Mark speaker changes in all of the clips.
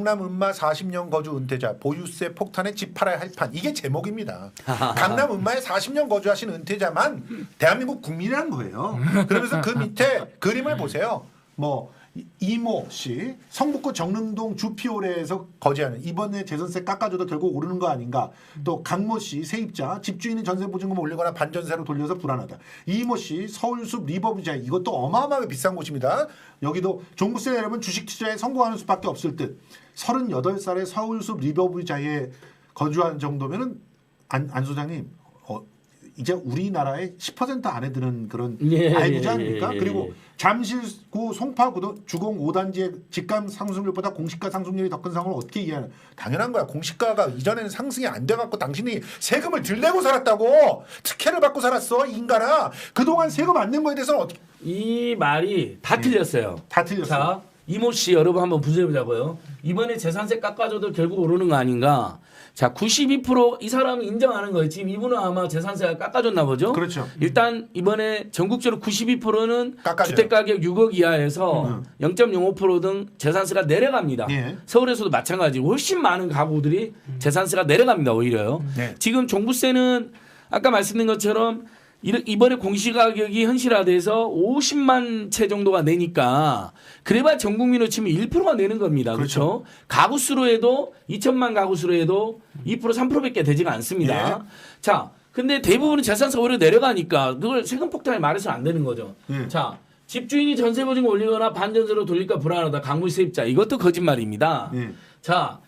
Speaker 1: 강남 음마 40년 거주 은퇴자 보유세 폭탄에 집 팔아야 할 판 이게 제목입니다. 강남 음마에 40년 거주하신 은퇴자만 대한민국 국민이란 거예요. 그러면서 그 밑에 그림을 보세요. 뭐 이모 씨 성북구 정릉동 주피올에서 거주하는 이번에 재산세 깎아줘도 결국 오르는 거 아닌가. 또 강모 씨 세입자 집주인이 전세 보증금 올리거나 반전세로 돌려서 불안하다. 이모 씨 서울숲 리버브자 이것도 어마어마하게 비싼 곳입니다. 여기도 종부세 내려면 주식 투자에 성공하는 수밖에 없을 듯. 38살의 서울숲 리버브자에 거주한 정도면은 안 소장님 이제 우리나라의 10% 안에 드는 그런 알부자 아닙니까? 그리고 잠실구 송파구도 주공 5단지의 집값 상승률보다 공시가 상승률이 더 큰 상황을 어떻게 이해하는? 당연한 거야. 공시가가 이전에는 상승이 안 돼갖고 당신이 세금을 덜 내고 살았다고. 특혜를 받고 살았어 인간아. 그동안 세금 안 낸 거에 대해서는 어떻게?
Speaker 2: 이 말이 다 틀렸어요.
Speaker 1: 다 틀렸어요.
Speaker 2: 자, 이모 씨 여러분 한번 분석해보자고요. 이번에 재산세 깎아줘도 결국 오르는 거 아닌가? 자, 92%이 사람이 인정하는 거예요. 지금 이분은 아마 재산세가 깎아줬나 보죠.
Speaker 1: 그렇죠.
Speaker 2: 일단 이번에 전국적으로 92%는
Speaker 1: 깎아줘요.
Speaker 2: 주택가격 6억 이하에서 0.05% 등 재산세가 내려갑니다.
Speaker 1: 예.
Speaker 2: 서울에서도 마찬가지고 훨씬 많은 가구들이 재산세가 내려갑니다. 오히려요.
Speaker 1: 네.
Speaker 2: 지금 종부세는 아까 말씀드린 것처럼 이번에 공시가격이 현실화돼서 50만 채 정도가 내니까 그래봐야 전 국민으로 치면 1%가 내는 겁니다. 그렇죠? 가구 수로 해도 2천만 가구 수로 해도 2% 3%밖에 되지가 않습니다.
Speaker 1: 예.
Speaker 2: 자, 근데 대부분은 재산세가 오히려 내려가니까 그걸 세금 폭탄에 말해서는 안 되는 거죠. 자, 집주인이 전세 보증금 올리거나 반전세로 돌릴까 불안하다. 강물 세입자 이것도 거짓말입니다. 자,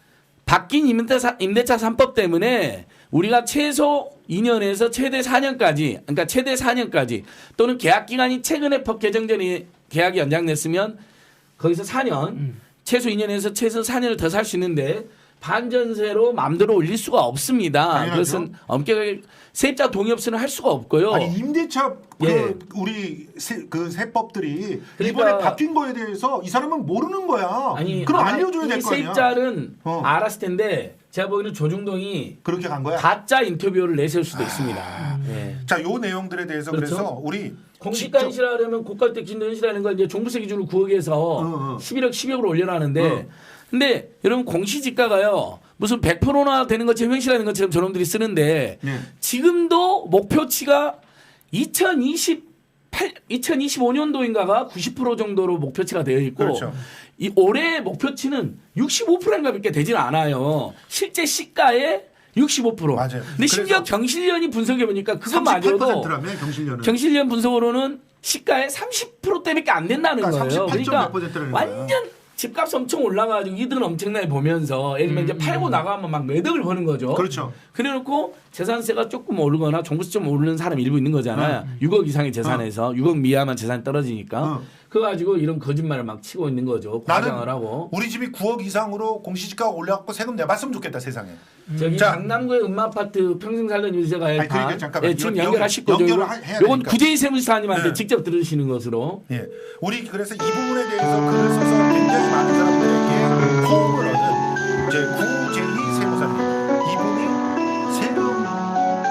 Speaker 2: 바뀐 임대차 3법 때문에 우리가 최소 2년에서 최대 4년까지, 그러니까 최대 4년까지 또는 계약 기간이 최근에 법 개정 전에 계약이 연장됐으면 거기서 4년, 최소 2년에서 최소 4년을 더 살 수 있는데 반전세로 마음대로 올릴 수가 없습니다.
Speaker 1: 당연하죠.
Speaker 2: 그것은 엄격하게 세입자 동의 없이는 할 수가 없고요.
Speaker 1: 아니 임대차
Speaker 2: 예.
Speaker 1: 우리 그 세법들이
Speaker 2: 그러니까
Speaker 1: 이번에 바뀐 거에 대해서 이 사람은 모르는 거야.
Speaker 2: 아니,
Speaker 1: 그럼 알려줘야 될
Speaker 2: 이
Speaker 1: 거 아니야.
Speaker 2: 세입자는 알았을 텐데 제가 보기에는 조중동이
Speaker 1: 그렇게 간 거야.
Speaker 2: 가짜 인터뷰를 내세울 수도 있습니다. 예.
Speaker 1: 자, 요 내용들에 대해서
Speaker 2: 그렇죠?
Speaker 1: 그래서 우리
Speaker 2: 공시가
Speaker 1: 직접-
Speaker 2: 현실화하려면 고가주택 진도 현실화하는 건 이제 종부세 기준으로 9억에서 11억, 10억으로 올려놨는데 근데 여러분 공시지가가요 무슨 100%나 되는 것처럼 현실화하는 것처럼 저놈들이 쓰는데
Speaker 1: 네.
Speaker 2: 지금도 목표치가 2025년도인가가 90% 정도로 목표치가 되어 있고
Speaker 1: 그렇죠.
Speaker 2: 이 올해 목표치는 65%인가밖에 되지는 않아요. 실제 시가의 65%.
Speaker 1: 맞아요.
Speaker 2: 근데 심지어
Speaker 1: 그래서
Speaker 2: 경실련이 분석해 보니까 그것마저도
Speaker 1: 38%라며 경실련은.
Speaker 2: 경실련 분석으로는 시가의 30%대밖에 안 된다는
Speaker 1: 그러니까
Speaker 2: 거예요.
Speaker 1: 38.몇
Speaker 2: 그러니까
Speaker 1: %라는 거야.
Speaker 2: 완전 집값 엄청 올라가지고 이들은 엄청나게 보면서 예를 들면 이제 팔고 나가면 막 매덕을 버는 거죠.
Speaker 1: 그렇죠.
Speaker 2: 그래놓고 재산세가 조금 오르거나 종부세 좀 오르는 사람이 일부 있는 거잖아요. 6억 이상의 재산에서 6억 미만만 재산이 떨어지니까 그거 가지고 이런 거짓말을 막 치고 있는 거죠. 과장을 하고.
Speaker 1: 우리 집이 9억 이상으로 공시지가가 올라갖고 세금 내봤으면 좋겠다 세상에.
Speaker 2: 저기
Speaker 1: 자.
Speaker 2: 강남구의 음마아파트 평생 살던 유세가
Speaker 1: 아니, 그러니까 잠깐만.
Speaker 2: 예, 지금
Speaker 1: 이거
Speaker 2: 연결하실 거죠.
Speaker 1: 연결을 해야
Speaker 2: 요건
Speaker 1: 되니까.
Speaker 2: 구제희 세무사님한테
Speaker 1: 네.
Speaker 2: 직접 들으시는 것으로.
Speaker 1: 예, 우리 그래서 이 부분에 대해서 글을 써서 굉장히 많은 사람들에게 호응을 얻은 이제 구제희 세무사님. 이분이 세금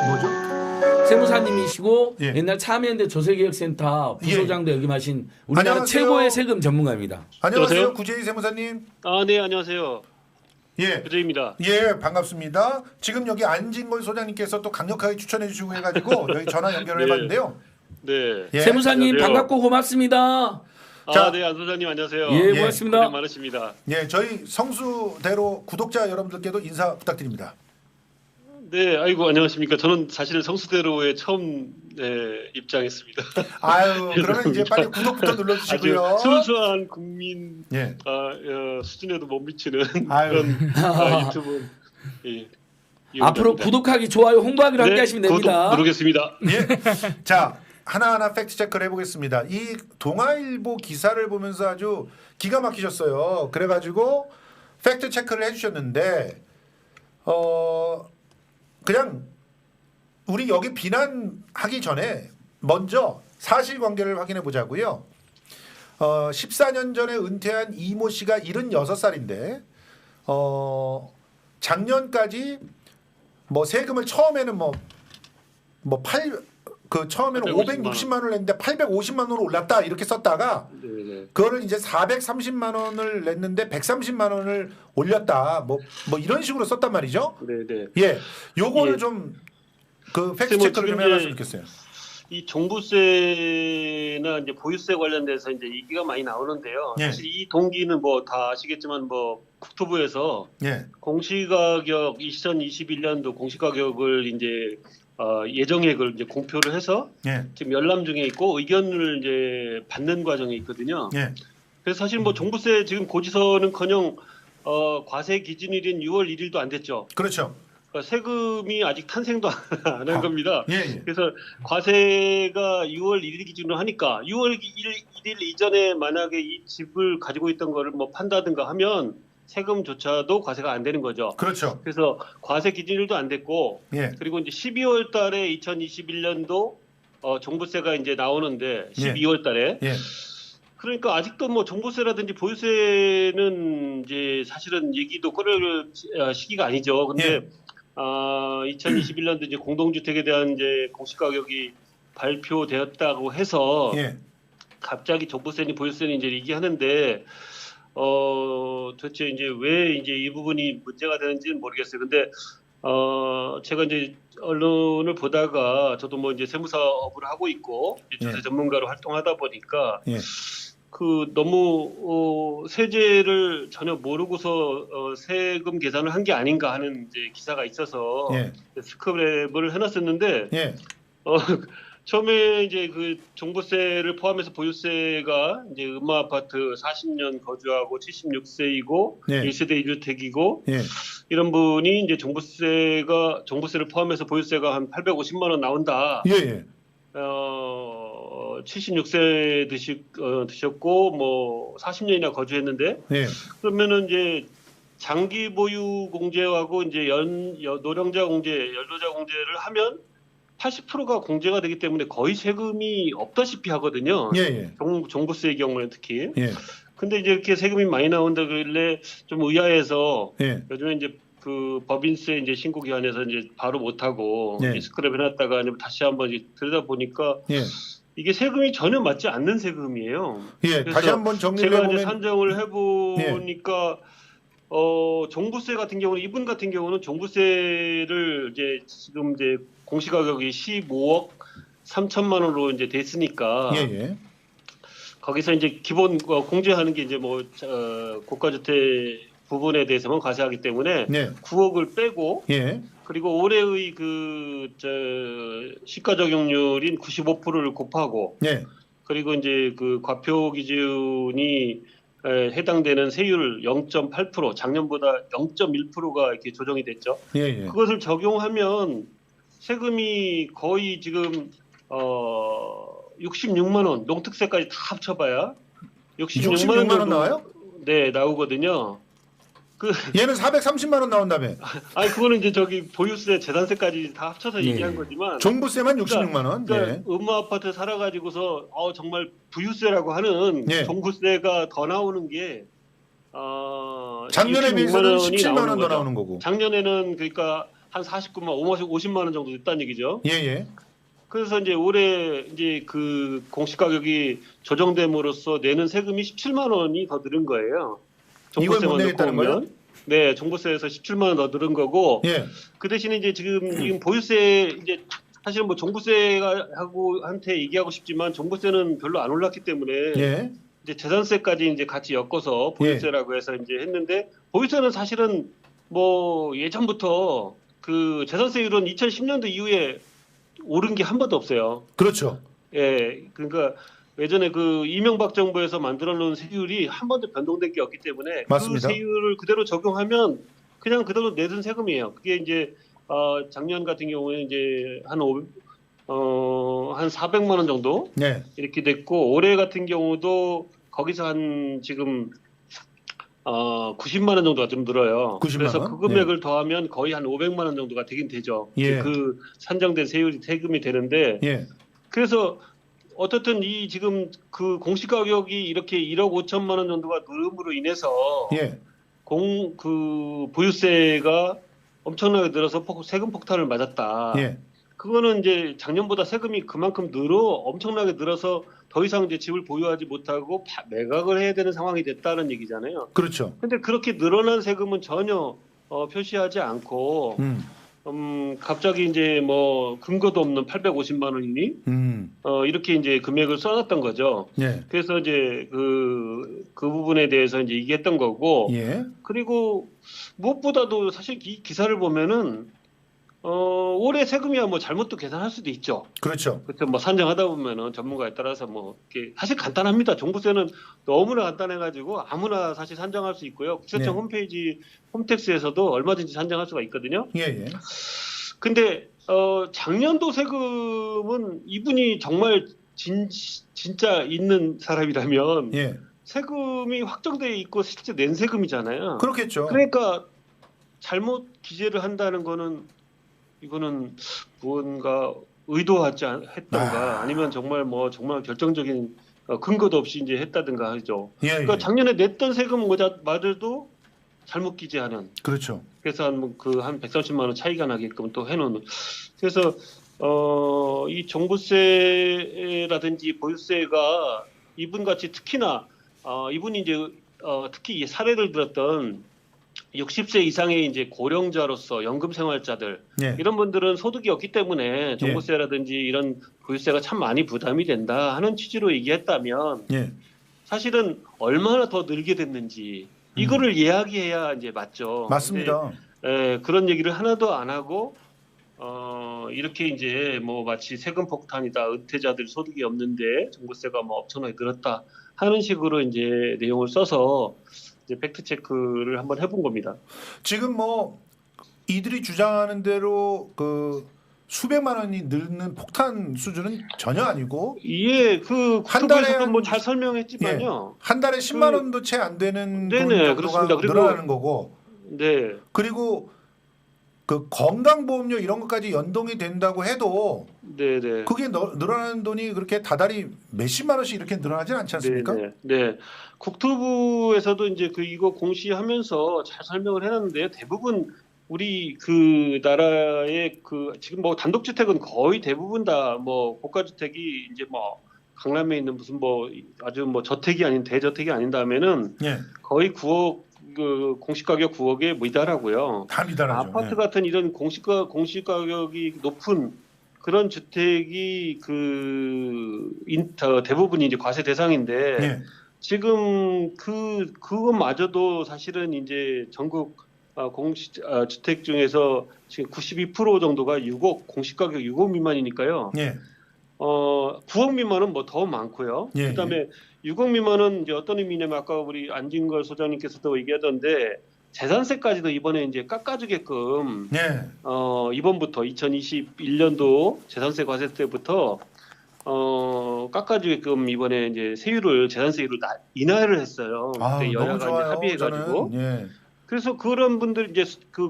Speaker 1: 뭐죠?
Speaker 2: 세무사님이시고
Speaker 1: 예.
Speaker 2: 옛날 참여연대 조세개혁센터 부소장도 역임하신 우리나라
Speaker 1: 안녕하세요.
Speaker 2: 최고의 세금 전문가입니다.
Speaker 1: 안녕하세요,
Speaker 3: 여보세요?
Speaker 1: 구제희 세무사님.
Speaker 3: 아, 네, 안녕하세요.
Speaker 1: 예,
Speaker 3: 구제입니다.
Speaker 1: 예, 반갑습니다. 지금 여기 안진걸 소장님께서 또 강력하게 추천해 주시고 해가지고 여기 전화 연결을
Speaker 3: 네.
Speaker 1: 해봤는데요.
Speaker 3: 네.
Speaker 1: 예.
Speaker 2: 세무사님
Speaker 3: 안녕하세요.
Speaker 2: 반갑고 고맙습니다.
Speaker 1: 자.
Speaker 3: 아, 네, 안 소장님 안녕하세요.
Speaker 2: 예,
Speaker 1: 예.
Speaker 2: 고맙습니다.
Speaker 3: 고생 많으십니다.
Speaker 1: 예, 저희 성수대로 구독자 여러분들께도 인사 부탁드립니다.
Speaker 3: 네, 아이고 안녕하십니까. 저는 사실 성수대로에 처음 입장했습니다.
Speaker 1: 아유, 그러면 이제 빨리 구독부터 눌러주시고요.
Speaker 3: 아주 순수한 국민
Speaker 1: 예.
Speaker 3: 수준에도 못 미치는
Speaker 1: 아유.
Speaker 3: 그런 유튜브. 예,
Speaker 2: 앞으로
Speaker 3: 이용자입니다.
Speaker 2: 구독하기, 좋아요, 홍보하기로 함께
Speaker 3: 네,
Speaker 2: 하시면 됩니다.
Speaker 3: 구독 누르겠습니다.
Speaker 1: 예. 자, 하나하나 팩트 체크를 해보겠습니다. 이 동아일보 기사를 보면서 아주 기가 막히셨어요. 그래가지고 팩트 체크를 해주셨는데, 그냥 우리 여기 비난하기 전에 먼저 사실관계를 확인해 보자고요. 14년 전에 은퇴한 이모 씨가 76살인데, 작년까지 뭐 세금을 처음에는 처음에는
Speaker 3: 850만
Speaker 1: 560만 원을 냈는데 850만 원으로 올랐다 이렇게 썼다가
Speaker 3: 네, 네. 네.
Speaker 1: 그거를 이제 430만 원을 냈는데 130만 원을 올렸다. 뭐 이런 식으로 썼단 말이죠.
Speaker 3: 네, 네.
Speaker 1: 예, 요거를
Speaker 3: 예.
Speaker 1: 좀 그 팩트
Speaker 3: 뭐
Speaker 1: 체크를 좀
Speaker 3: 지금
Speaker 1: 해봤으면
Speaker 3: 이제
Speaker 1: 좋겠어요.
Speaker 3: 이 종부세나 이제 보유세 관련돼서 이제 얘기가 많이 나오는데요.
Speaker 1: 예.
Speaker 3: 사실 이 동기는 뭐 다 아시겠지만 뭐 국토부에서
Speaker 1: 예,
Speaker 3: 공시가격 2021년도 공시가격을 이제 예정액을 이제 공표를 해서
Speaker 1: 예,
Speaker 3: 지금 열람 중에 있고 의견을 이제 받는 과정에 있거든요.
Speaker 1: 예,
Speaker 3: 그래서 사실 뭐 종부세 지금 고지서는커녕 과세 기준일인 6월 1일도 안 됐죠.
Speaker 1: 그렇죠.
Speaker 3: 그러니까 세금이 아직 탄생도 안 한 겁니다.
Speaker 1: 예, 예,
Speaker 3: 그래서 과세가 6월 1일 기준으로 하니까 6월 1일 이전에 만약에 이 집을 가지고 있던 거를 뭐 판다든가 하면 세금조차도 과세가 안 되는 거죠.
Speaker 1: 그렇죠.
Speaker 3: 그래서 과세 기준일도 안 됐고
Speaker 1: 예,
Speaker 3: 그리고 이제 12월 달에 2021년도 종부세가 이제 나오는데
Speaker 1: 예.
Speaker 3: 12월 달에
Speaker 1: 예,
Speaker 3: 그러니까 아직도 뭐 종부세라든지 보유세는 이제 사실은 얘기도 꺼낼 시기가 아니죠. 근데
Speaker 1: 예.
Speaker 3: 2021년도 이제 공동주택에 대한 이제 공시가격이 발표되었다고 해서
Speaker 1: 예,
Speaker 3: 갑자기 종부세니 보유세니 이제 얘기하는데 도대체 이제 왜 이제 이 부분이 문제가 되는지는 모르겠어요. 근데 제가 이제 언론을 보다가 저도 뭐 이제 세무사업을 하고 있고 이제 조세
Speaker 1: 예.
Speaker 3: 전문가로 활동하다 보니까
Speaker 1: 예,
Speaker 3: 그 너무 세제를 전혀 모르고서 세금 계산을 한 게 아닌가 하는 이제 기사가 있어서
Speaker 1: 예,
Speaker 3: 스크랩을 해놨었는데
Speaker 1: 예,
Speaker 3: 처음에 이제 그 종부세를 포함해서 보유세가 이제 음마 아파트 40년 거주하고 76세이고
Speaker 1: 예.
Speaker 3: 1세대 1주택이고
Speaker 1: 예,
Speaker 3: 이런 분이 이제 종부세를 포함해서 보유세가 한 850만 원 나온다.
Speaker 1: 예, 예.
Speaker 3: 76세 드셨고 뭐 40년이나 거주했는데
Speaker 1: 예,
Speaker 3: 그러면은 이제 장기 보유 공제하고 이제 노령자 공제, 연로자 공제를 하면 80%가 공제가 되기 때문에 거의 세금이 없다시피 하거든요.
Speaker 1: 예, 예,
Speaker 3: 종부세의 경우는 특히.
Speaker 1: 예,
Speaker 3: 근데 이제 이렇게 세금이 많이 나온다길래 좀 의아해서
Speaker 1: 예,
Speaker 3: 요즘에 이제 그 법인세 이제 신고 기한에서 이제 바로 못 하고
Speaker 1: 네.
Speaker 3: 스크랩 해놨다가 이제 다시 한번 이제 들여다 보니까
Speaker 1: 예,
Speaker 3: 이게 세금이 전혀 맞지 않는 세금이에요.
Speaker 1: 예.
Speaker 3: 그래서
Speaker 1: 다시 한번 정리를
Speaker 3: 제가 이제
Speaker 1: 해보면
Speaker 3: 산정을 해보니까 종부세 같은 경우는 이분 같은 경우는 종부세를 이제 지금 이제 공시가격이 15억 3천만 원으로 이제 됐으니까
Speaker 1: 예, 예,
Speaker 3: 거기서 이제 기본 공제하는 게 이제 뭐 고가주택 부분에 대해서만 과세하기 때문에
Speaker 1: 네,
Speaker 3: 9억을 빼고
Speaker 1: 예,
Speaker 3: 그리고 올해의 그 시가 적용률인 95%를 곱하고
Speaker 1: 예,
Speaker 3: 그리고 이제 그 과표 기준이 해당되는 세율 0.8% 작년보다 0.1%가 이렇게 조정이 됐죠.
Speaker 1: 예, 예.
Speaker 3: 그것을 적용하면 세금이 거의 지금 66만 원 농특세까지 다 합쳐봐야 66만 원
Speaker 1: 66만 원
Speaker 3: 정도
Speaker 1: 나와요?
Speaker 3: 네 나오거든요.
Speaker 1: 얘는 430만 원 나온다며.
Speaker 3: 아니 그거는 이제 저기 보유세, 재산세까지 다 합쳐서
Speaker 2: 예.
Speaker 3: 얘기한 거지만
Speaker 1: 종부세만 66만 원.
Speaker 3: 그러니까
Speaker 1: 예.
Speaker 3: 음마 아파트 살아가지고서 정말 부유세라고 하는
Speaker 1: 예.
Speaker 3: 종부세가 더 나오는 게
Speaker 1: 작년에
Speaker 3: 66만
Speaker 1: 비해서는
Speaker 3: 원이
Speaker 1: 17만 원 더
Speaker 3: 거죠.
Speaker 1: 나오는 거고.
Speaker 3: 작년에는 그러니까 한 50만 원 정도 됐다는 얘기죠.
Speaker 1: 예, 예.
Speaker 3: 그래서 이제 올해 이제 그 공시가격이 조정됨으로써 내는 세금이 17만 원이 더 늘은 거예요.
Speaker 1: 이걸 못
Speaker 3: 종부세만
Speaker 1: 내겠다는
Speaker 3: 넣고
Speaker 1: 거예요?
Speaker 3: 오면. 네, 종부세에서 17만 원 더 늘은 거고.
Speaker 1: 예,
Speaker 3: 그 대신에 이제 지금 보유세 이제 사실 뭐 종부세하고 한테 얘기하고 싶지만 종부세는 별로 안 올랐기 때문에
Speaker 1: 예,
Speaker 3: 이제 재산세까지 이제 같이 엮어서 보유세라고 해서 이제 했는데 보유세는 사실은 뭐 예전부터 그 재산세율은 2010년도 이후에 오른 게 한 번도 없어요.
Speaker 1: 그렇죠.
Speaker 3: 예, 그러니까 예전에 그 이명박 정부에서 만들어 놓은 세율이 한 번도 변동된 게 없기 때문에
Speaker 1: 맞습니다.
Speaker 3: 그 세율을 그대로 적용하면 그냥 그대로 내는 세금이에요. 그게 이제 작년 같은 경우에 이제 한 400만 원 정도
Speaker 1: 네,
Speaker 3: 이렇게 됐고 올해 같은 경우도 거기서 한 지금 90만 원 정도가 좀 늘어요.
Speaker 1: 90만
Speaker 3: 그래서
Speaker 1: 원?
Speaker 3: 그 금액을 더하면 거의 한 500만 원 정도가 되긴 되죠.
Speaker 1: 예.
Speaker 3: 그 산정된 세금이 되는데
Speaker 1: 예,
Speaker 3: 그래서 어떻든 이 지금 그 공시가격이 이렇게 1억 5천만 원 정도가 늘음으로 인해서
Speaker 1: 예,
Speaker 3: 그 보유세가 엄청나게 늘어서 세금 폭탄을 맞았다.
Speaker 1: 예,
Speaker 3: 그거는 이제 작년보다 세금이 그만큼 엄청나게 늘어서 더 이상 이제 집을 보유하지 못하고 매각을 해야 되는 상황이 됐다는 얘기잖아요.
Speaker 1: 그렇죠.
Speaker 3: 근데 그렇게 늘어난 세금은 전혀 표시하지 않고 갑자기 이제 뭐 근거도 없는 850만 원이니 이렇게 이제 금액을 써놨던 거죠.
Speaker 1: 예.
Speaker 3: 그래서 이제 그 부분에 대해서 이제 얘기했던 거고.
Speaker 1: 예.
Speaker 3: 그리고 무엇보다도 사실 이 기사를 보면은 올해 세금이야 뭐 잘못도 계산할 수도 있죠.
Speaker 1: 그렇죠.
Speaker 3: 그때 뭐 산정하다 보면은 전문가에 따라서 뭐 이렇게 사실 간단합니다. 종부세는 너무나 간단해가지고 아무나 사실 산정할 수 있고요. 국세청
Speaker 1: 네.
Speaker 3: 홈페이지 홈택스에서도 얼마든지 산정할 수가 있거든요.
Speaker 1: 예. 예.
Speaker 3: 근데 작년도 세금은 이분이 정말 진짜 있는 사람이라면
Speaker 1: 예.
Speaker 3: 세금이 확정돼 있고 실제 낸 세금이잖아요.
Speaker 1: 그렇겠죠.
Speaker 3: 그러니까 잘못 기재를 한다는 거는 이거는 무언가 의도하지 했던가 아니면 정말 정말 결정적인 근거도 없이 이제 했다든가 하죠.
Speaker 1: 예.
Speaker 3: 그러니까
Speaker 1: 예.
Speaker 3: 작년에 냈던 세금마저도 잘못 기재하는.
Speaker 1: 그렇죠.
Speaker 3: 그래서 한 130만 원 차이가 나게끔 또 해놓는. 그래서 이 종부세라든지 보유세가 이분같이 특히나 이분이 이제 특히 이 사례를 들었던 60세 이상의 이제 고령자로서 연금생활자들
Speaker 1: 예.
Speaker 3: 이런 분들은 소득이 없기 때문에 종부세라든지 이런 보유세가 참 많이 부담이 된다 하는 취지로 얘기했다면
Speaker 1: 예.
Speaker 3: 사실은 얼마나 더 늘게 됐는지 이거를 이야기해야 이제 맞죠.
Speaker 1: 맞습니다.
Speaker 3: 근데, 그런 얘기를 하나도 안 하고 이렇게 이제 뭐 마치 세금 폭탄이다, 은퇴자들 소득이 없는데 종부세가 뭐 엄청나게 늘었다 하는 식으로 이제 내용을 써서 이제 팩트 체크를 한번 해본 겁니다.
Speaker 1: 지금 뭐 이들이 주장하는 대로 그 수백만 원이 늘는 폭탄 수준은 전혀 아니고
Speaker 3: 예, 그
Speaker 1: 한 달에
Speaker 3: 국토부에서도 뭐 잘 설명했지만요.
Speaker 1: 한 달에 10만 원도 채 안 되는 돈
Speaker 3: 네네,
Speaker 1: 정도가
Speaker 3: 그렇습니다. 그리고-
Speaker 1: 늘어나는 거고
Speaker 3: 네,
Speaker 1: 그리고 그 건강보험료 이런 것까지 연동이 된다고 해도
Speaker 3: 네, 네.
Speaker 1: 그게 늘어나는 돈이 그렇게 다달이 몇십만 원씩 이렇게 늘어나진 않지 않습니까?
Speaker 3: 네, 네. 국토부에서도 이제 이거 공시하면서 잘 설명을 해놨는데요. 대부분 우리 그 나라의 지금 뭐 단독주택은 거의 대부분 다 뭐 고가주택이 이제 뭐 강남에 있는 무슨 뭐 아주 뭐 저택이 아닌 대저택이 아닌 다음에는
Speaker 1: 예.
Speaker 3: 거의 9억 그 공시가격 9억에 미달하고요.
Speaker 1: 다 미달하죠.
Speaker 3: 아파트
Speaker 1: 예.
Speaker 3: 같은 이런 공시가격이 높은 그런 주택이 대부분이 이제 과세 대상인데
Speaker 1: 예.
Speaker 3: 지금 그것마저도 사실은 이제 전국 주택 중에서 지금 92% 정도가 6억 공시가격 6억 미만이니까요.
Speaker 1: 예.
Speaker 3: 9억 미만은 뭐 더 많고요.
Speaker 1: 예,
Speaker 3: 그다음에 6억 미만은 이제 어떤 의미냐면 아까 우리 안진걸 소장님께서도 얘기하던데 재산세까지도 이번에 이제 깎아주게끔
Speaker 1: 예.
Speaker 3: 이번부터 2021년도 재산세 과세 때부터 깎아주게끔 이번에 이제 재산세율을 인하를 했어요.
Speaker 1: 아,
Speaker 3: 그때
Speaker 1: 너무
Speaker 3: 여야가
Speaker 1: 좋아요.
Speaker 3: 이제 합의해가지고.
Speaker 1: 저는. 예.
Speaker 3: 그래서 그런 분들 이제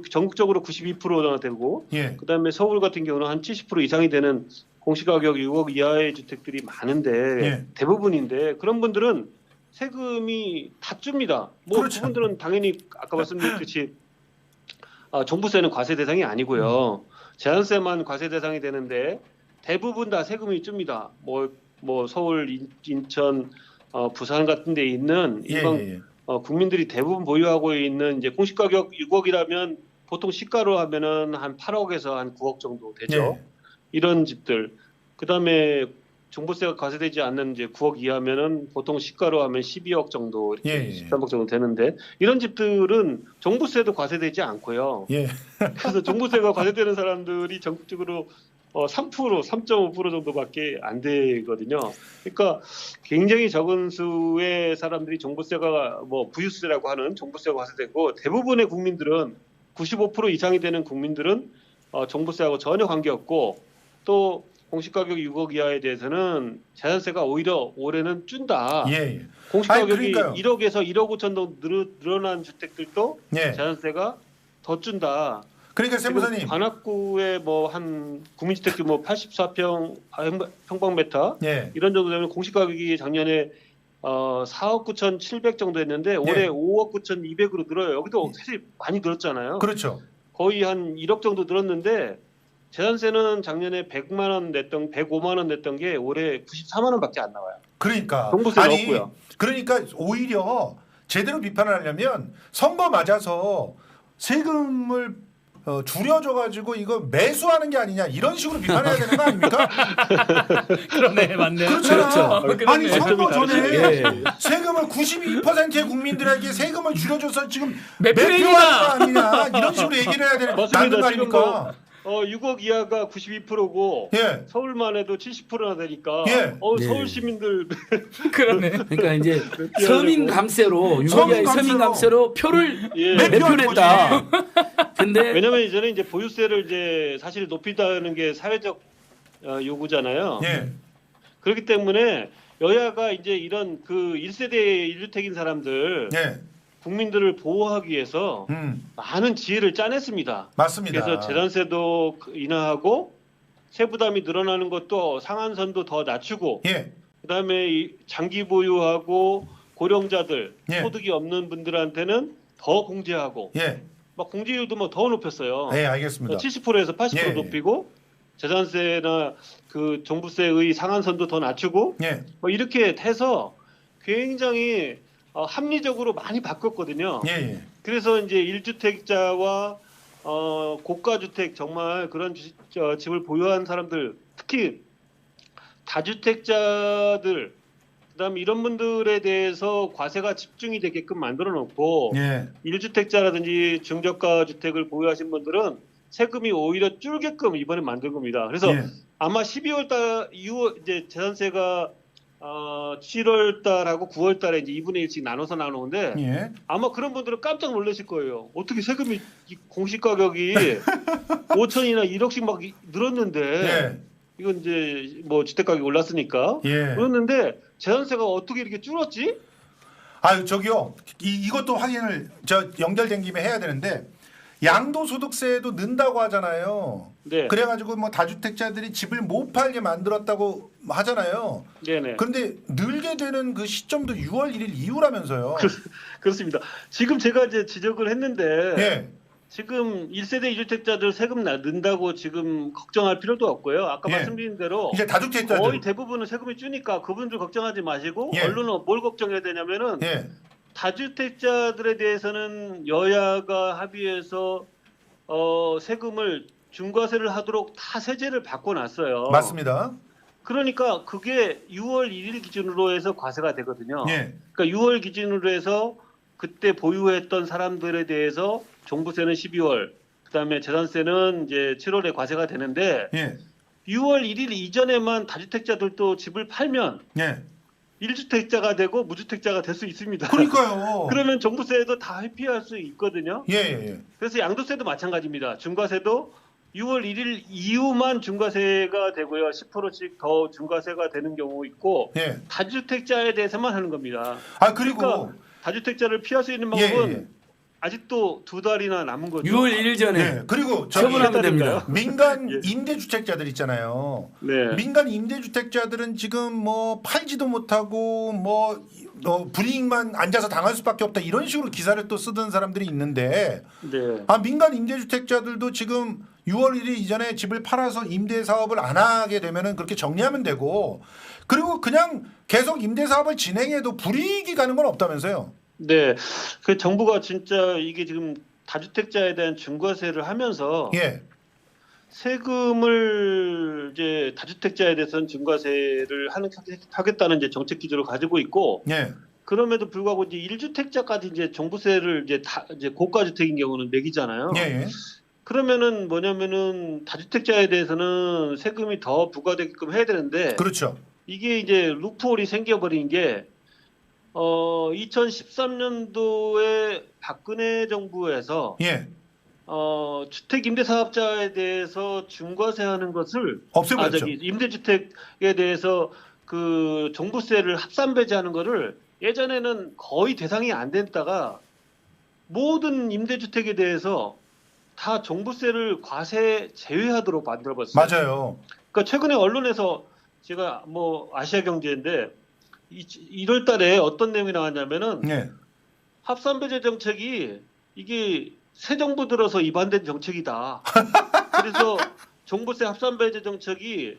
Speaker 3: 전국적으로 92%가 되고,
Speaker 1: 예.
Speaker 3: 그다음에 서울 같은 경우는 한 70% 이상이 되는 공시가격 6억 이하의 주택들이 많은데
Speaker 1: 예.
Speaker 3: 대부분인데 그런 분들은 세금이 다 줍니다. 뭐
Speaker 1: 그렇죠.
Speaker 3: 그분들은 당연히 아까 말씀드렸듯이 종부세는 과세 대상이 아니고요. 재산세만 과세 대상이 되는데 대부분 다 세금이 줍니다. 뭐 서울, 인천, 부산 같은 데 있는
Speaker 1: 예.
Speaker 3: 일반
Speaker 1: 예.
Speaker 3: 국민들이 대부분 보유하고 있는 이제 공시가격 6억이라면 보통 시가로 하면은 한 8억에서 한 9억 정도 되죠.
Speaker 1: 예.
Speaker 3: 이런 집들. 그다음에 종부세가 과세되지 않는 이제 9억 이하면은 보통 시가로 하면 12억 정도 이렇게
Speaker 1: 예, 예.
Speaker 3: 13억 정도 되는데 이런 집들은 종부세도 과세되지 않고요.
Speaker 1: 예.
Speaker 3: 그래서 종부세가 과세되는 사람들이 전국적으로 3%, 3.5% 정도밖에 안 되거든요. 그러니까 굉장히 적은 수의 사람들이 종부세가 뭐 부유세라고 하는 종부세가 과세되고 대부분의 국민들은 95% 이상이 되는 국민들은 종부세하고 전혀 관계없고 또 공시가격 6억 이하에 대해서는 재산세가 오히려 올해는 준다.
Speaker 1: 예.
Speaker 3: 공시가격이
Speaker 1: 그러니까요.
Speaker 3: 1억에서 1억 5천 정도 늘어난 주택들도
Speaker 1: 예.
Speaker 3: 재산세가 더 준다.
Speaker 1: 그러니까
Speaker 3: 지금
Speaker 1: 세무사님.
Speaker 3: 관악구에 뭐 한 국민주택 규모 84평 평방미터
Speaker 1: 예.
Speaker 3: 이런 정도 되면 공시가격이 작년에 4억 9천 7백 정도 했는데 올해 5억 9천 2백으로 늘어요. 여기도 사실 많이 늘었잖아요.
Speaker 1: 그렇죠.
Speaker 3: 거의 한 1억 정도 늘었는데 재산세는 작년에 100만 원 냈던 105만 원 냈던 게 올해 94만 원밖에 안 나와요.
Speaker 1: 그러니까
Speaker 3: 종부세 넣었고요.
Speaker 1: 그러니까 오히려 제대로 비판을 하려면 선거 맞아서 세금을 줄여줘가지고 이거 매수하는 게 아니냐 이런 식으로 비판해야 되는 거 아닙니까?
Speaker 2: 그러네, 맞네.
Speaker 1: 그렇잖아.
Speaker 2: 그렇죠.
Speaker 1: 아니 선거 전에
Speaker 2: 예.
Speaker 1: 세금을 92%의 국민들에게 세금을 줄여줘서 지금
Speaker 2: 매표행위다.
Speaker 1: 매표하는 거 아니냐 이런 식으로 얘기를 해야 되는
Speaker 3: 맞습니다.
Speaker 1: 맞는 거
Speaker 3: 지금
Speaker 1: 아닙니까?
Speaker 3: 6억 이하가 92%고
Speaker 1: 예.
Speaker 3: 서울만 해도 70%나 되니까
Speaker 1: 예.
Speaker 2: 예.
Speaker 3: 서울 시민들
Speaker 2: 그러네. 그러니까 이제 서민 감세로 유거기의 서민 감세로 표를
Speaker 3: 예.
Speaker 1: 매표하는
Speaker 2: 매표했다. 근데
Speaker 3: 왜냐면 이제는 이제 보유세를 이제 사실 높이다는 게 사회적 요구잖아요.
Speaker 1: 예.
Speaker 3: 그렇기 때문에 여야가 이제 이런 그 1세대 1주택인 사람들
Speaker 1: 예.
Speaker 3: 국민들을 보호하기 위해서 많은 지혜를 짜냈습니다.
Speaker 1: 맞습니다.
Speaker 3: 그래서 재산세도 인하하고 세부담이 늘어나는 것도 상한선도 더 낮추고
Speaker 1: 예.
Speaker 3: 그다음에 이 장기 보유하고 고령자들
Speaker 1: 예.
Speaker 3: 소득이 없는 분들한테는 더 공제하고
Speaker 1: 예.
Speaker 3: 막 공제율도 뭐 더 높였어요.
Speaker 1: 네, 알겠습니다.
Speaker 3: 70%에서 80%
Speaker 1: 예, 예.
Speaker 3: 높이고 재산세나 그 종부세의 상한선도 더 낮추고
Speaker 1: 예.
Speaker 3: 뭐 이렇게 해서 굉장히 합리적으로 많이 바꿨거든요.
Speaker 1: 예. 예.
Speaker 3: 그래서 이제 1주택자와 고가주택 정말 그런 집을 보유한 사람들 특히 다주택자들 그다음 이런 분들에 대해서 과세가 집중이 되게끔 만들어 놓고
Speaker 1: 예.
Speaker 3: 1주택자라든지 중저가 주택을 보유하신 분들은 세금이 오히려 줄게끔 이번에 만든 겁니다. 그래서
Speaker 1: 예.
Speaker 3: 아마 12월 달 6월 이제 재산세가 7월 달하고 9월 달에 이제 2분의 1씩 나눠서 나오는데
Speaker 1: 예.
Speaker 3: 아마 그런 분들은 깜짝 놀라실 거예요. 어떻게 세금이 공시 가격이 5천이나 1억씩 막 늘었는데
Speaker 1: 예.
Speaker 3: 이건 이제 뭐 주택 가격이 올랐으니까
Speaker 1: 예.
Speaker 3: 그랬는데 재산세가 어떻게 이렇게 줄었지?
Speaker 1: 아유 저기요 이것도 확인을 연결된 김에 해야 되는데 양도소득세도 는다고 하잖아요.
Speaker 3: 네.
Speaker 1: 그래가지고 뭐 다주택자들이 집을 못 팔게 만들었다고 하잖아요.
Speaker 3: 네네.
Speaker 1: 그런데 늘게 되는 그 시점도 6월 1일 이후라면서요.
Speaker 3: 그렇습니다. 지금 제가 이제 지적을 했는데
Speaker 1: 예.
Speaker 3: 지금 1세대 2주택자들 세금 는다고 지금 걱정할 필요도 없고요. 아까
Speaker 1: 예.
Speaker 3: 말씀드린 대로
Speaker 1: 이제 다주택자들
Speaker 3: 거의 대부분은 세금이 주니까 그분들 걱정하지 마시고
Speaker 1: 예.
Speaker 3: 언론은 뭘 걱정해야 되냐면은
Speaker 1: 예.
Speaker 3: 다주택자들에 대해서는 여야가 합의해서 세금을 중과세를 하도록 다 세제를 바꿔놨어요.
Speaker 1: 맞습니다.
Speaker 3: 그러니까 그게 6월 1일 기준으로 해서 과세가 되거든요.
Speaker 1: 예.
Speaker 3: 그러니까 6월 기준으로 해서 그때 보유했던 사람들에 대해서 종부세는 12월, 그다음에 재산세는 이제 7월에 과세가 되는데
Speaker 1: 예.
Speaker 3: 6월 1일 이전에만 다주택자들도 집을 팔면
Speaker 1: 예.
Speaker 3: 1주택자가 되고 무주택자가 될 수 있습니다.
Speaker 1: 그러니까요.
Speaker 3: 그러면 종부세도 다 회피할 수 있거든요.
Speaker 1: 예. 예.
Speaker 3: 그래서 양도세도 마찬가지입니다. 중과세도 6월 1일 이후만 중과세가 되고요. 10%씩 더 중과세가 되는 경우 있고
Speaker 1: 예.
Speaker 3: 다주택자에 대해서만 하는 겁니다.
Speaker 1: 아 그리고
Speaker 3: 그러니까 다주택자를 피할 수 있는 방법은
Speaker 1: 예.
Speaker 3: 아직도 2달이나 남은 거죠.
Speaker 2: 6월 1일 전에
Speaker 1: 예. 그리고 저기
Speaker 2: 처분하면 됩니다.
Speaker 1: 민간
Speaker 3: 예.
Speaker 1: 임대주택자들 있잖아요.
Speaker 3: 네.
Speaker 1: 민간 임대주택자들은 지금 뭐 팔지도 못하고 뭐 불이익만 앉아서 당할 수밖에 없다 이런 식으로 기사를 또 쓰던 사람들이 있는데
Speaker 3: 네.
Speaker 1: 민간 임대주택자들도 지금 6월 1일 이전에 집을 팔아서 임대 사업을 안 하게 되면은 그렇게 정리하면 되고 그리고 그냥 계속 임대 사업을 진행해도 불이익이 가는 건 없다면서요.
Speaker 3: 네. 그 정부가 진짜 이게 지금 다주택자에 대한 중과세를 하면서
Speaker 1: 예.
Speaker 3: 세금을 이제 다주택자에 대해서는 중과세를 하겠다는 이제 정책 기조를 가지고 있고
Speaker 1: 예.
Speaker 3: 그럼에도 불구하고 이제 1주택자까지 이제 종부세를 이제 고가 주택인 경우는 매기잖아요.
Speaker 1: 예. 예.
Speaker 3: 그러면은 뭐냐면은 다주택자에 대해서는 세금이 더 부과되게끔 해야 되는데
Speaker 1: 그렇죠.
Speaker 3: 이게 이제 루프홀이 생겨버린 게 2013년도에 박근혜 정부에서
Speaker 1: 예.
Speaker 3: 주택 임대 사업자에 대해서 중과세하는 것을
Speaker 1: 없애버렸죠.
Speaker 3: 임대주택에 대해서 그 종부세를 합산 배제하는 거를 예전에는 거의 대상이 안 됐다가 모든 임대주택에 대해서 다 종부세를 과세 제외하도록 만들어봤어요.
Speaker 1: 맞아요.
Speaker 3: 그러니까 최근에 언론에서 제가 뭐 아시아경제인데 1월 달에 어떤 내용이 나왔냐면은
Speaker 1: 예.
Speaker 3: 합산 배제 정책이 이게 새 정부 들어서 입안된 정책이다. 그래서 종부세 합산배제 정책이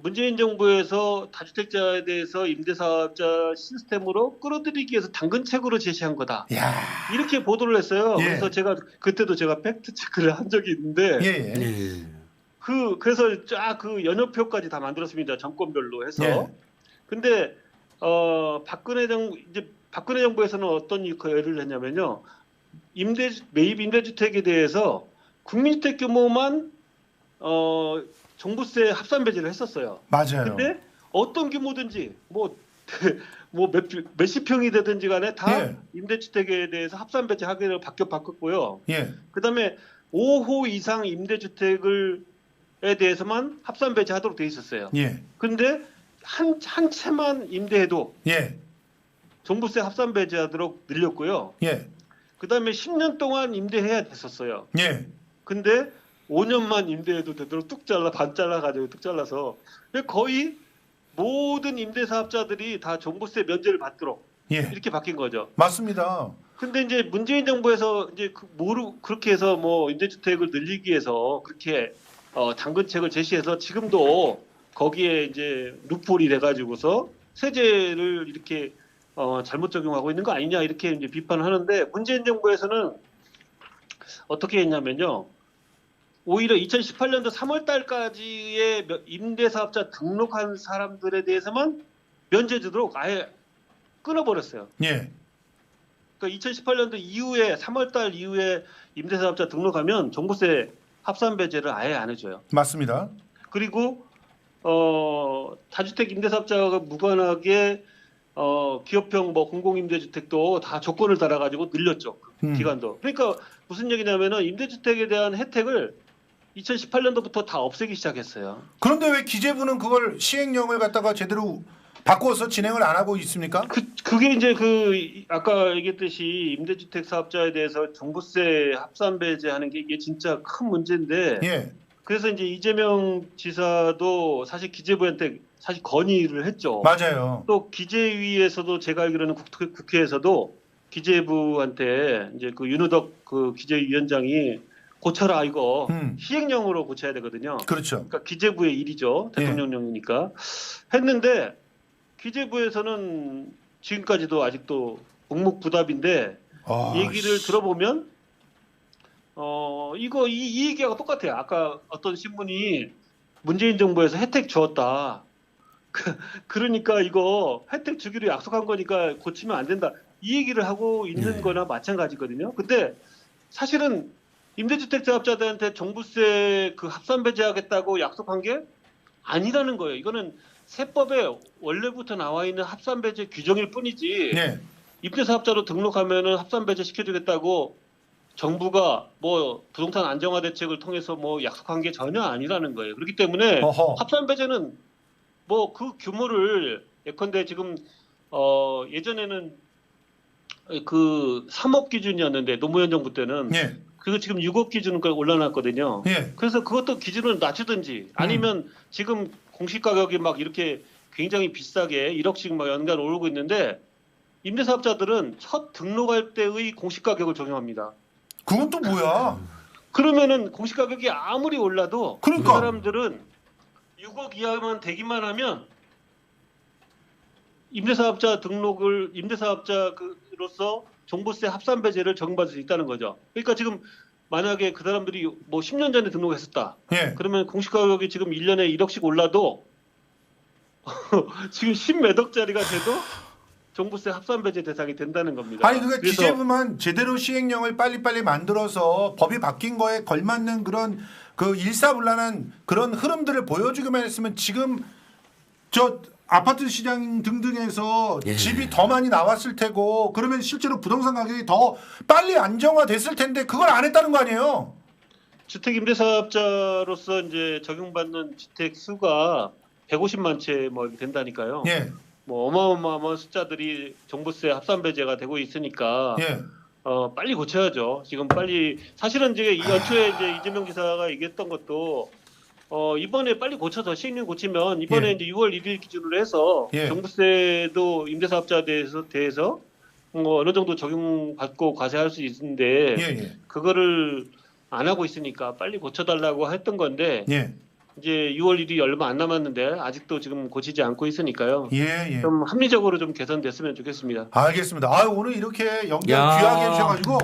Speaker 3: 문재인 정부에서 다주택자에 대해서 임대사업자 시스템으로 끌어들이기 위해서 당근책으로 제시한 거다.
Speaker 1: 야.
Speaker 3: 이렇게 보도를 했어요.
Speaker 1: 예.
Speaker 3: 그래서 그때도 제가 팩트 체크를 한 적이 있는데
Speaker 1: 예.
Speaker 2: 네.
Speaker 3: 그래서 쫙 그 연표까지 다 만들었습니다. 정권별로 해서.
Speaker 1: 예.
Speaker 3: 근데 박근혜 정부에서는 어떤 일을 했냐면요. 매입 임대주택에 대해서 국민주택 규모만 종부세 합산 배제를 했었어요.
Speaker 1: 맞아요.
Speaker 3: 근데 어떤 규모든지 뭐 몇십 평이 되든지 간에 다
Speaker 1: 예.
Speaker 3: 임대주택에 대해서 합산 배제하기로 바꿨고요.
Speaker 1: 예.
Speaker 3: 그다음에 5호 이상 임대주택에 대해서만 합산 배제하도록 돼 있었어요.
Speaker 1: 예.
Speaker 3: 근데 한 채만 임대해도
Speaker 1: 예.
Speaker 3: 종부세 합산 배제하도록 늘렸고요.
Speaker 1: 예.
Speaker 3: 그다음에 10년 동안 임대해야 됐었어요.
Speaker 1: 예.
Speaker 3: 근데 5년만 임대해도 되도록 반 잘라가지고 뚝 잘라서 거의 모든 임대사업자들이 다 종부세 면제를 받도록
Speaker 1: 예.
Speaker 3: 이렇게 바뀐 거죠.
Speaker 1: 맞습니다.
Speaker 3: 근데 이제 문재인 정부에서 이제 그렇게 해서 뭐 임대주택을 늘리기 위해서 그렇게 당근책을 제시해서 지금도 거기에 이제 루폴이 돼가지고서 세제를 이렇게 잘못 적용하고 있는 거 아니냐 이렇게 이제 비판을 하는데 문재인 정부에서는 어떻게 했냐면요. 오히려 2018년도 3월 달까지의 임대사업자 등록한 사람들에 대해서만 면제 주도록 아예 끊어버렸어요.
Speaker 1: 예.
Speaker 3: 그러니까 2018년도 이후에 3월 달 이후에 임대사업자 등록하면 종부세 합산 배제를 아예 안 해줘요.
Speaker 1: 맞습니다.
Speaker 3: 그리고 다주택 임대사업자가 무관하게 기업형 뭐 공공임대주택도 다 조건을 달아가지고 늘렸죠. 기간도. 그러니까 무슨 얘기냐면은 임대주택에 대한 혜택을 2018년도부터 다 없애기 시작했어요.
Speaker 1: 그런데 왜 기재부는 그걸 시행령을 갖다가 제대로 바꿔서 진행을 안 하고 있습니까?
Speaker 3: 그게 이제 아까 얘기했듯이 임대주택 사업자에 대해서 종부세 합산 배제하는 게 이게 진짜 큰 문제인데.
Speaker 1: 예.
Speaker 3: 그래서 이제 이재명 지사도 사실 기재부한테 사실 건의를 했죠.
Speaker 1: 맞아요.
Speaker 3: 또 기재위에서도 제가 알기로는 국회에서도 기재부한테 이제 윤우덕 기재위원장이 고쳐라 이거 시행령으로 고쳐야 되거든요.
Speaker 1: 그렇죠.
Speaker 3: 그러니까 기재부의 일이죠. 대통령령이니까 했는데 기재부에서는 지금까지도 아직도 묵묵부답인데 얘기를 들어보면 이 얘기하고 똑같아요. 아까 어떤 신문이 문재인 정부에서 혜택 주었다. 그러니까 이거 혜택 주기로 약속한 거니까 고치면 안 된다. 이 얘기를 하고 있는 거나 마찬가지거든요. 근데 사실은 임대주택 사업자들한테 종부세 합산 배제하겠다고 약속한 게 아니라는 거예요. 이거는 세법에 원래부터 나와 있는 합산 배제 규정일 뿐이지.
Speaker 1: 네.
Speaker 3: 임대사업자로 등록하면은 합산 배제 시켜주겠다고 정부가 뭐 부동산 안정화 대책을 통해서 뭐 약속한 게 전혀 아니라는 거예요. 그렇기 때문에 합산 배제는 뭐 그 규모를 예컨대 지금 예전에는 3억 기준이었는데 노무현 정부 때는 그거 지금 6억 기준으로 올라놨거든요. 그래서 그것도 기준을 낮추든지 아니면 지금 공시 가격이 막 이렇게 굉장히 비싸게 1억씩 막 연간 오르고 있는데 임대사업자들은 첫 등록할 때의 공시 가격을 적용합니다.
Speaker 1: 그건 또 뭐야?
Speaker 3: 그러면은 공시 가격이 아무리 올라도
Speaker 1: 그러니까.
Speaker 3: 그 사람들은 6억 이하만 되기만 하면 임대사업자로서 종부세 합산 배제를 적용받을 수 있다는 거죠. 그러니까 지금 만약에 그 사람들이 뭐 10년 전에 등록했었다. 그러면 공시 가격이 지금 1년에 1억씩 올라도 지금 10몇 억짜리가 돼도 종부세 합산 배제 대상이 된다는 겁니다.
Speaker 1: 아니 그러니까 기재부만 제대로 시행령을 빨리빨리 만들어서 법이 바뀐 거에 걸맞는 그런 일사불란한 그런 흐름들을 보여주기만 했으면 지금 저 아파트 시장 등등에서 집이 더 많이 나왔을 테고 그러면 실제로 부동산 가격이 더 빨리 안정화됐을 텐데 그걸 안 했다는 거 아니에요?
Speaker 3: 주택 임대사업자로서 이제 적용받는 주택 수가 150만 채 뭐 된다니까요. 뭐 어마어마한 숫자들이 종부세 합산 배제가 되고 있으니까 빨리 고쳐야죠. 지금 빨리 사실은 이제 연초에 이제 이재명 지사가 얘기했던 것도 이번에 빨리 고쳐서 시행령 고치면 이번에 이제 6월 1일 기준으로 해서 종부세도 임대사업자에 대해서 뭐 어느 정도 적용받고 과세할 수 있는데 그거를 안 하고 있으니까 빨리 고쳐달라고 했던 건데
Speaker 1: 예.
Speaker 3: 이제 6월 1일이 얼마 안 남았는데 아직도 지금 고치지 않고 있으니까요.
Speaker 1: 예, 예.
Speaker 3: 좀 합리적으로 좀 개선됐으면 좋겠습니다.
Speaker 1: 알겠습니다. 아, 오늘 이렇게 연결
Speaker 2: 야.
Speaker 1: 귀하게 해주셔가지고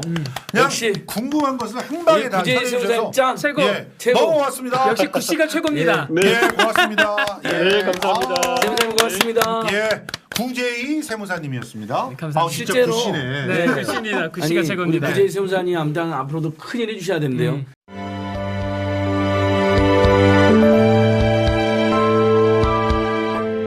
Speaker 1: 그냥
Speaker 2: 역시.
Speaker 1: 궁금한 것을 한 방에 다
Speaker 2: 구제희
Speaker 1: 처리해주셔서
Speaker 2: 세무사님 짱
Speaker 4: 최고.
Speaker 1: 예,
Speaker 2: 최고.
Speaker 1: 너무 고맙습니다.
Speaker 4: 역시 구씨가 최고입니다.
Speaker 3: 네.
Speaker 1: 예, 고맙습니다. 예.
Speaker 3: 네, 감사합니다.
Speaker 2: 세무사님 고맙습니다.
Speaker 1: 예, 구제희 세무사님이었습니다.
Speaker 4: 네, 감사합니다.
Speaker 1: 아, 진짜
Speaker 2: 실제로-
Speaker 1: 굿이네.
Speaker 4: 네, 구씨입니다. 구씨가
Speaker 2: 아니,
Speaker 4: 최고입니다.
Speaker 2: 우리 구제희 세무사님 아무튼 앞으로도 큰 일 해주셔야 되는데요.